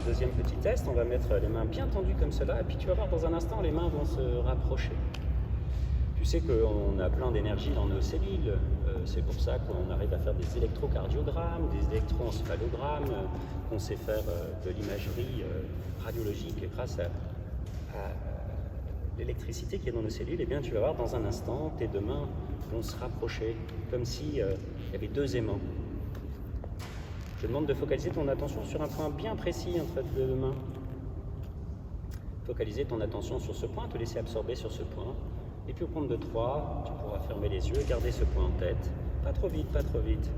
deuxième petit test, on va mettre les mains bien tendues comme cela, et puis tu vas voir dans un instant, les mains vont se rapprocher. Tu sais qu'on a plein d'énergie dans nos cellules, c'est pour ça qu'on arrive à faire des électrocardiogrammes, des électroencéphalogrammes, qu'on sait faire de l'imagerie radiologique grâce à l'électricité qui est dans nos cellules. Et bien tu vas voir dans un instant, tes deux mains vont se rapprocher, comme s'il y avait deux aimants. Je te demande de focaliser ton attention sur un point bien précis entre tes deux mains. Focaliser ton attention sur ce point, te laisser absorber sur ce point. Et puis au compte de 3, tu pourras fermer les yeux et garder ce point en tête. Pas trop vite, pas trop vite.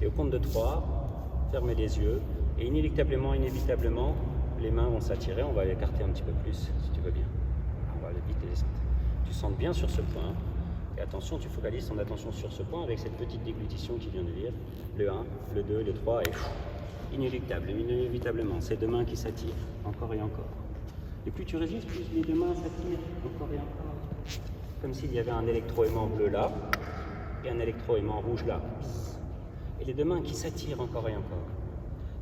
Et au compte de 3, fermer les yeux. Et inéluctablement, inévitablement, les mains vont s'attirer. On va l'écarter un petit peu plus, si tu veux bien. On va aller vite les descendre. Tu sens bien sur ce point. Et attention, tu focalises ton attention sur ce point avec cette petite déglutition qui vient de dire. Le 1, le 2, le 3 et inéluctable, inévitablement. Ces deux mains qui s'attirent, encore et encore. Et plus tu résistes, plus les deux mains s'attirent, encore et encore. Comme s'il y avait un électroaimant bleu là, et un électroaimant rouge là. Et les deux mains qui s'attirent encore et encore.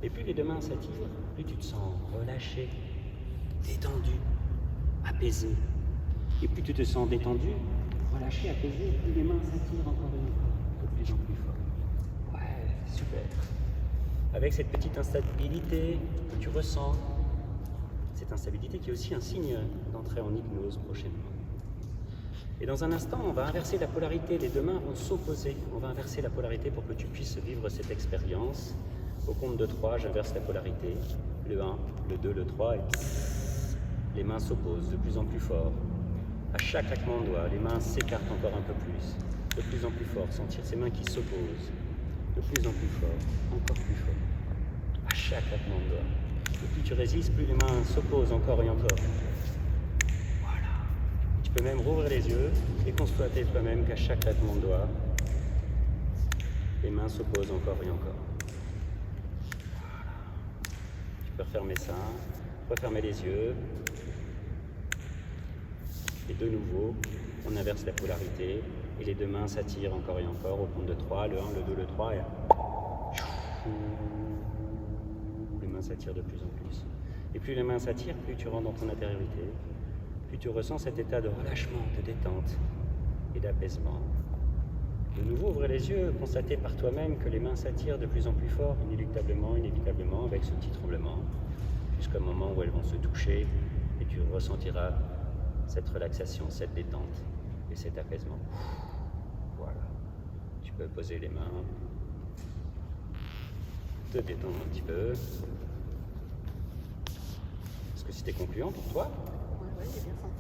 Et plus les deux mains s'attirent, plus tu te sens relâché, détendu, apaisé. Et plus tu te sens détendu, relâché, apaisé, plus les mains s'attirent encore et encore, de plus en plus fort. Ouais, super. Avec cette petite instabilité que tu ressens, cette instabilité qui est aussi un signe d'entrée en hypnose prochainement. Et dans un instant, on va inverser la polarité, les deux mains vont s'opposer. On va inverser la polarité pour que tu puisses vivre cette expérience. Au compte de 3, j'inverse la polarité. Le 1, le 2, le 3, et les mains s'opposent de plus en plus fort. À chaque claquement de doigts, les mains s'écartent encore un peu plus. De plus en plus fort, sentir ces mains qui s'opposent. De plus en plus fort, encore plus fort. À chaque claquement de doigts. Et plus tu résistes, plus les mains s'opposent encore et encore. Tu peux même rouvrir les yeux et constater toi-même qu'à chaque claquement de doigts, les mains s'opposent encore et encore. Voilà. Tu peux refermer ça, refermer les yeux. Et de nouveau, on inverse la polarité et les deux mains s'attirent encore et encore au compte de 3, le 1, le 2, le 3 et les mains s'attirent de plus en plus. Et plus les mains s'attirent, plus tu rentres dans ton intériorité. Puis tu ressens cet état de relâchement, de détente et d'apaisement. De nouveau, ouvrez les yeux, constatez par toi-même que les mains s'attirent de plus en plus fort, inéluctablement, inévitablement, avec ce petit tremblement, jusqu'au moment où elles vont se toucher et tu ressentiras cette relaxation, cette détente et cet apaisement. Voilà. Tu peux poser les mains, te détendre un petit peu. Est-ce que c'était concluant pour toi? Ouais, j'ai bien senti.